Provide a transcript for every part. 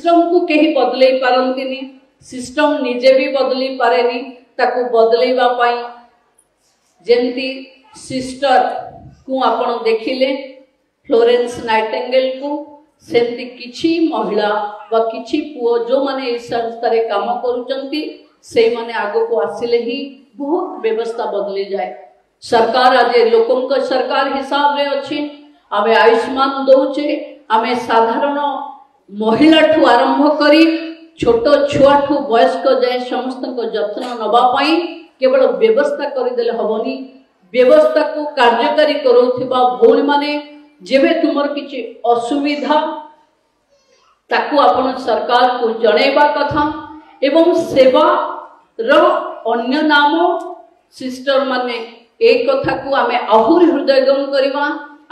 System को कहीं बदले पारंतिनी सिस्टम निजे भी बदली पारेनी ताकू बदलेवा पाई जेमती सिस्टर को आपण देखिले फ्लोरेंस नाइटिंगेल को सेमती किछि महिला व किछि पुओ जो माने इस संस्था रे काम करूचंती से माने आगो को आसिले ही बहुत व्यवस्था बदली जाए। सरकार आज लोकन को सरकार हिसाब रे अछि आमे आयुष्मान दउचे आमे साधारण महिला ठू आरंभ करी छोट छुआ ठू वयस्क जाए समस्त जत्न नबा पाई केवल व्यवस्था करदेले हबनी व्यवस्था को कार्यकारी करूथिबा भौणी माने जेबे तुमर किछि असुविधा ताकू आपण सरकार को जणेबा कथा एवं सेवा रो अन्य नाम सिस्टर माने एक कथा को आमे आहुरी हृदयगम करवा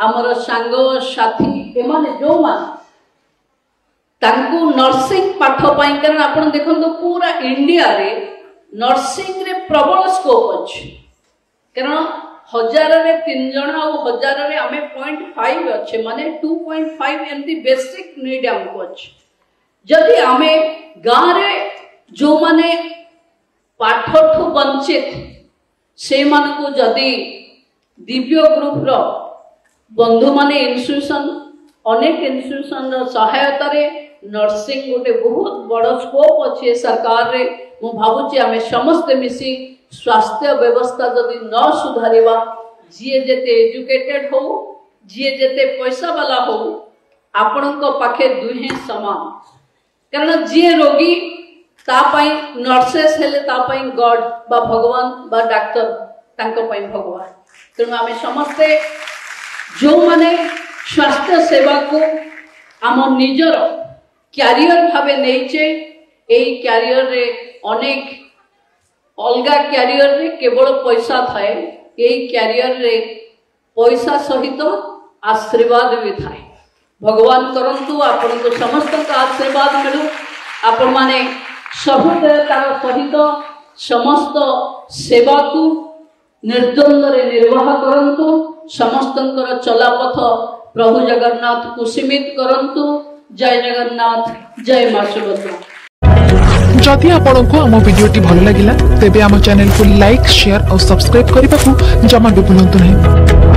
आमर सांग साथी एमाने जो मान तांकू नर्सिंग पाठ पाई कारण आपण देखंतो पूरा इंडिया रे नर्सिंग रे प्रबल स्कोप अछि कारण 1000 रे 3 जण आ 1000 रे आमे 0.5 अच्छे माने 2.5 एमती बेसिक नीड हमको अछि जदि आमे गां रे जो माने पाठठु वंचित से मान को जदि दिव्य ग्रुप रो बंधु माने इंस्टीट्यूशन अनेक इंस्टीट्यूशन रो सहायता रे नर्सिंग गोटे बहुत बड़ स्कोप अच्छे सरकार रे मु भाबुची आमे समस्त मिसी स्वास्थ्य व्यवस्था जदि न सुधारिबा जिए जेते एजुकेटेड हो जिए जेते पैसा वाला हो आपणको पाखे दुहे समान कारण जिए रोगी ता पई नर्सेस हेले ता पई गॉड बा भगवान बा डॉक्टर तांको पई भगवान तेणु आमे समस्ते जो माने स्वास्थ्य सेवा को आम निजर क्यारियर भावे नहींचे एई क्यारियर रे अनेक अलगा क्यारियर रे केवल पैसा थाए एई क्यारियर रे पैसा सहित आशीर्वाद भी थाए भगवान करंतु आपण को समस्त का आशीर्वाद मिलू आपण माने सब तार सहित समस्त सेवा को निर्द्वंद रे निर्वाह करंतु समस्तंकर चलापथ प्रभु जगन्नाथ को सीमित करंतु जय जगन्नाथ जय मां सुभद्रा। जदि आपको आम भिडी भल लगा तेब आम चैनल को लाइक शेयर और सब्सक्राइब करने को जमा भी भूलु नहीं।